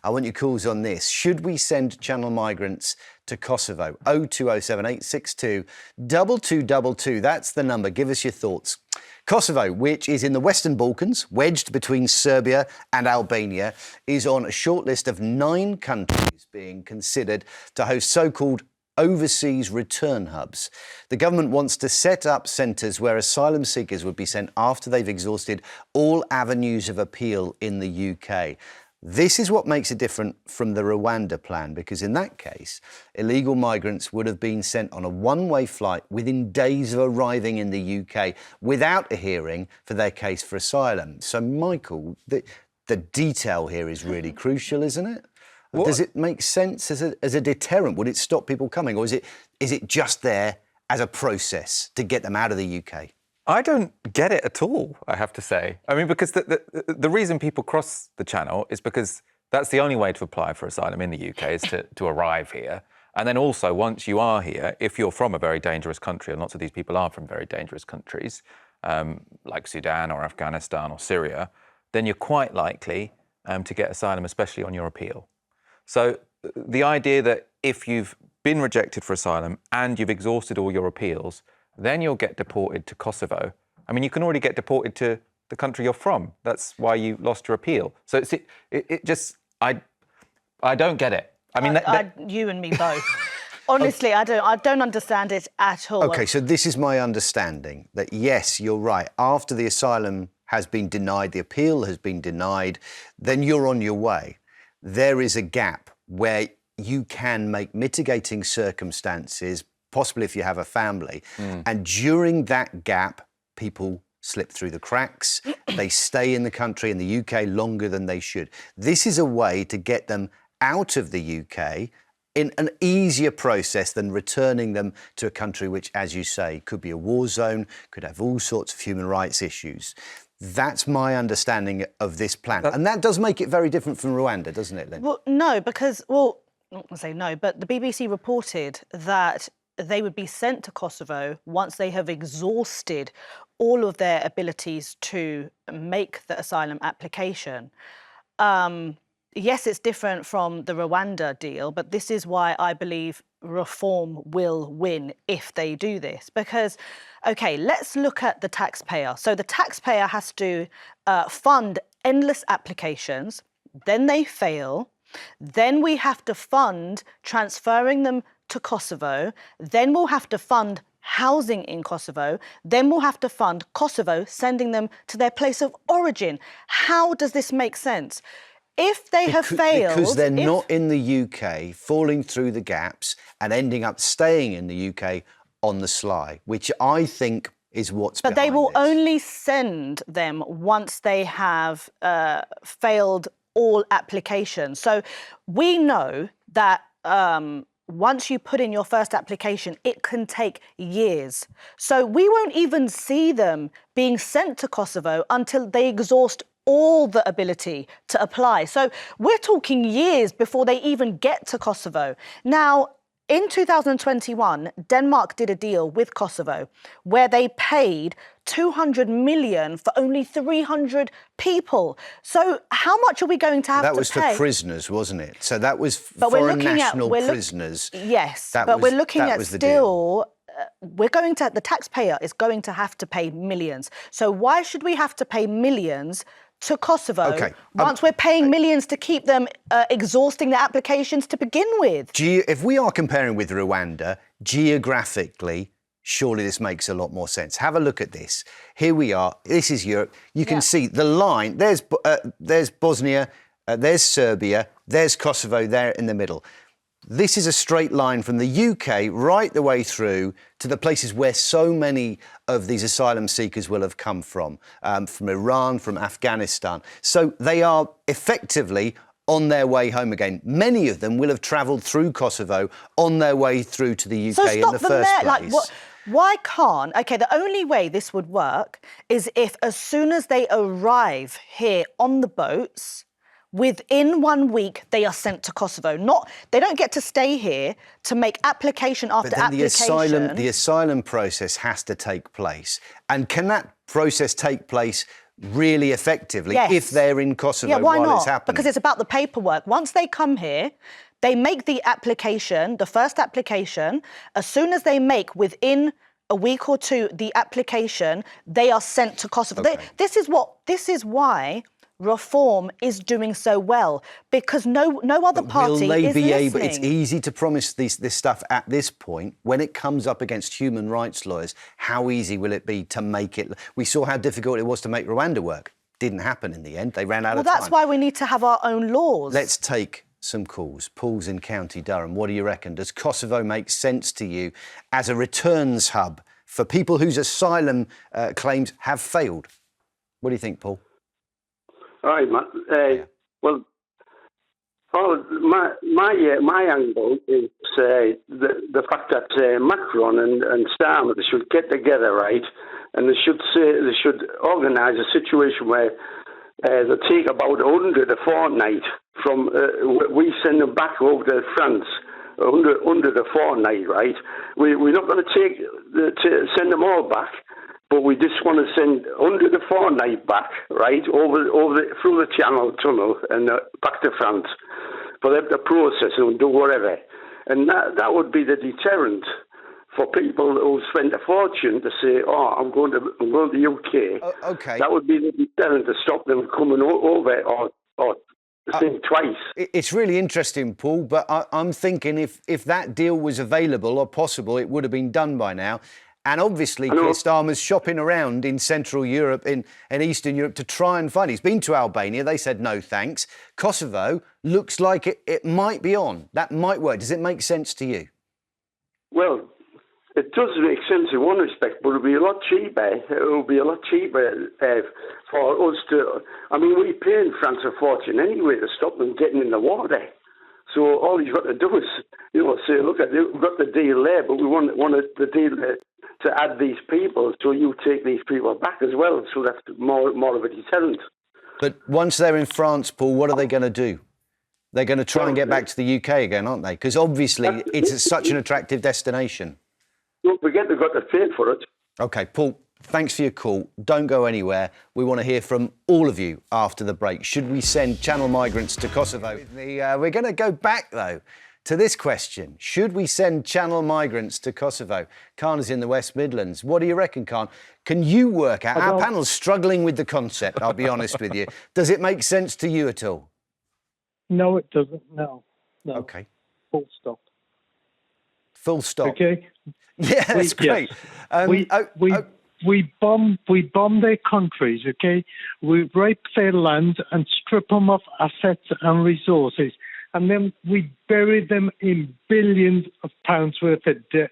I want your calls on this. Should we send channel migrants to Kosovo? 0207 862 2222. That's the number. Give us your thoughts. Kosovo, which is in the Western Balkans, wedged between Serbia and Albania, is on a short list of 9 countries being considered to host so-called overseas return hubs. The government wants to set up centres where asylum seekers would be sent after they've exhausted all avenues of appeal in the UK. This is what makes it different from the Rwanda plan, because in that case, illegal migrants would have been sent on a one-way flight within days of arriving in the UK without a hearing for their case for asylum. So, Michael, the detail here is really crucial, isn't it? What? Does it make sense as a deterrent? Would it stop people coming, or is it just there as a process to get them out of the UK? I don't get it at all, I have to say. I mean, because the reason people cross the channel is because that's the only way to apply for asylum in the UK is to arrive here. And then also, once you are here, if you're from a very dangerous country, and lots of these people are from very dangerous countries, like Sudan or Afghanistan or Syria, then you're quite likely to get asylum, especially on your appeal. So the idea that if you've been rejected for asylum and you've exhausted all your appeals, then you'll get deported to Kosovo. I mean, you can already get deported to the country you're from. That's why you lost your appeal. So it just, I don't get it. I mean, you and me both. Honestly, I don't understand it at all. OK, so this is my understanding, that yes, you're right. After the asylum has been denied, the appeal has been denied, then you're on your way. There is a gap where you can make mitigating circumstances, possibly if you have a family. And during that gap, people slip through the cracks. They stay in the country, in the UK, longer than they should. This is a way to get them out of the UK in an easier process than returning them to a country which, as you say, could be a war zone, could have all sorts of human rights issues. That's my understanding of this plan. And that does make it very different from Rwanda, doesn't it, Lynn? Well, no, because, well, I'm not going to say no, but the BBC reported that they would be sent to Kosovo once they have exhausted all of their abilities to make the asylum application. Yes, it's different from the Rwanda deal, but this is why I believe reform will win if they do this. Because, OK, let's look at the taxpayer. So the taxpayer has to fund endless applications, then they fail, then we have to fund transferring them to Kosovo, then we'll have to fund housing in Kosovo, then we'll have to fund Kosovo sending them to their place of origin. How does this make sense? If they have failed... Because they're not in the UK, falling through the gaps and ending up staying in the UK on the sly, which I think is what's behind this. But they will this. only send them once they have failed all applications. So we know that once you put in your first application, it can take years. So we won't even see them being sent to Kosovo until they exhaust all the ability to apply. So we're talking years before they even get to Kosovo. Now, in 2021, Denmark did a deal with Kosovo where they paid 200 million for only 300 people. So how much are we going to have to pay? That was for prisoners, wasn't it? So that was foreign national prisoners. Yes, but we're looking at still... the taxpayer is going to have to pay millions. So why should we have to pay millions to Kosovo once we're paying millions to keep them exhausting their applications to begin with? If we are comparing with Rwanda, geographically, surely this makes a lot more sense. Have a look at this. Here we are. This is Europe. You can see the line. There's Bosnia, there's Serbia, there's Kosovo there in the middle. This is a straight line from the UK right the way through to the places where so many of these asylum seekers will have come from Iran, from Afghanistan. So they are effectively on their way home again. Many of them will have travelled through Kosovo on their way through to the UK in the first place. Like, why can't... OK, the only way this would work is if as soon as they arrive here on the boats... within 1 week, they are sent to Kosovo. They don't get to stay here to make application after application. The asylum process has to take place. And can that process take place really effectively Yes. if they're in Kosovo Yeah, why while not? it's happening? Because it's about the paperwork. Once they come here, they make the application, the first application. As soon as they make within a week or two the application, they are sent to Kosovo. Okay. This is why reform is doing so well, because no other party Will they is be listening. able? It's easy to promise this stuff at this point. When it comes up against human rights lawyers, how easy will it be to make it? We saw how difficult it was to make Rwanda work. Didn't happen in the end. They ran out of time. Well, that's why we need to have our own laws. Let's take some calls. Paul's in County Durham. What do you reckon? Does Kosovo make sense to you as a returns hub for people whose asylum claims have failed? What do you think, Paul? All right, Matt. Well, my angle is the fact that Macron and Starmer should get together, right, and they should organise a situation where they take about 100 a fortnight from we send them back over to France. Under the fortnight, right? We're not going to send them all back, but we just want to send under the fortnight back, right, through the Channel Tunnel and back to France for them to process and do whatever. And that would be the deterrent for people who spend a fortune to say, "Oh, I'm going to the UK." Okay. That would be the deterrent to stop them coming over or think twice. It's really interesting, Paul, but I'm thinking if that deal was available or possible, it would have been done by now. And obviously, Keir Starmer's shopping around in Central Europe and Eastern Europe to try and find. He's been to Albania. They said no thanks. Kosovo looks like it might be on. That might work. Does it make sense to you? Well, it does make sense in one respect, but it'll be a lot cheaper. It'll be a lot cheaper for us to. I mean, we pay in France a fortune anyway to stop them getting in the water. So all you've got to do is, say, look, we've got the deal there, but we want the deal to add these people, so you take these people back as well. So that's more of a deterrent. But once they're in France, Paul, what are they going to do? They're going to try and get back to the UK again, aren't they? Because obviously it's such an attractive destination. Don't forget they've got to pay for it. OK, Paul, thanks for your call. Don't go anywhere. We want to hear from all of you after the break. Should we send channel migrants to Kosovo? We're going to go back, though, to this question. Should we send channel migrants to Kosovo? Khan is in the West Midlands. What do you reckon, Khan? Can you work out? Our panel's struggling with the concept, I'll be honest with you. Does it make sense to you at all? No, it doesn't. No. OK. Full stop. Full stop. Okay. Yeah, that's great. Yes. We bomb their countries, okay? We rape their land and strip them of assets and resources, and then we bury them in billions of pounds worth of debt.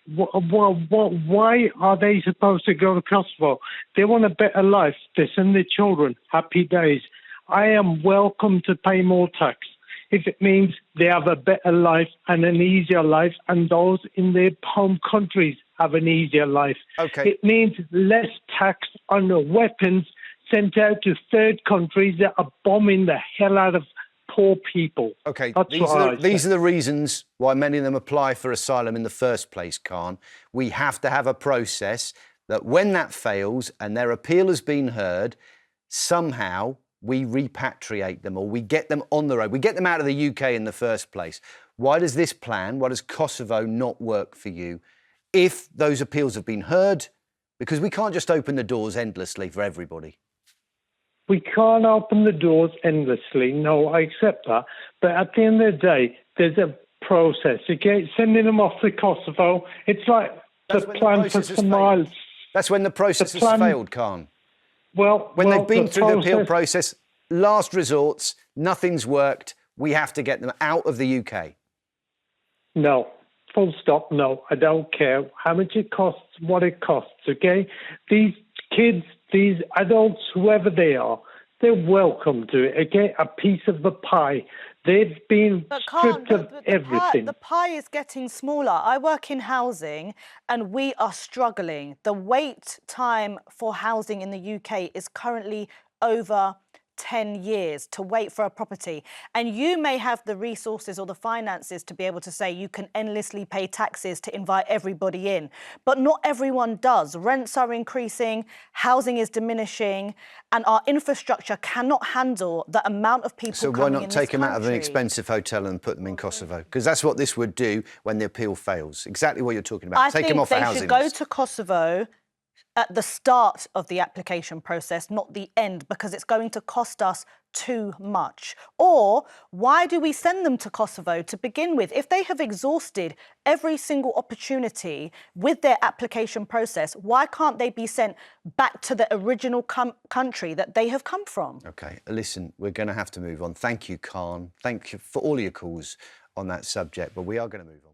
Why are they supposed to go to Kosovo? They want a better life. They send their children. Happy days. I am welcome to pay more tax if it means they have a better life and an easier life, and those in their home countries have an easier life. Okay. It means less tax on the weapons sent out to third countries that are bombing the hell out of poor people. OK, That's these are the reasons why many of them apply for asylum in the first place, Khan. We have to have a process that when that fails and their appeal has been heard, somehow we repatriate them or we get them on the road. We get them out of the UK in the first place. Why does this plan, why does Kosovo not work for you if those appeals have been heard? Because we can't just open the doors endlessly for everybody. We can't open the doors endlessly. No, I accept that. But at the end of the day, there's a process. Okay, sending them off to Kosovo, it's like the plan for Somalia. That's when the process has failed, Khan. When they've been through the appeal process, last resorts, nothing's worked. We have to get them out of the UK. No, full stop. No, I don't care how much it costs, what it costs. Okay, these kids, these adults, whoever they are, they're welcome to it. Okay, a piece of the pie. They've been stripped of everything. The pie is getting smaller. I work in housing and we are struggling. The wait time for housing in the UK is currently over 10 years to wait for a property. And you may have the resources or the finances to be able to say you can endlessly pay taxes to invite everybody in. But not everyone does. Rents are increasing, housing is diminishing, and our infrastructure cannot handle the amount of people So coming why in not this take them out of an country. expensive hotel and put them in Kosovo? Because that's what this would do when the appeal fails. Exactly what you're talking about. Take them off the I housing think they should list. go to Kosovo at the start of the application process, not the end, because it's going to cost us too much. Or why do we send them to Kosovo to begin with? If they have exhausted every single opportunity with their application process, why can't they be sent back to the original country that they have come from? OK, listen, we're going to have to move on. Thank you, Khan. Thank you for all your calls on that subject, but we are going to move on.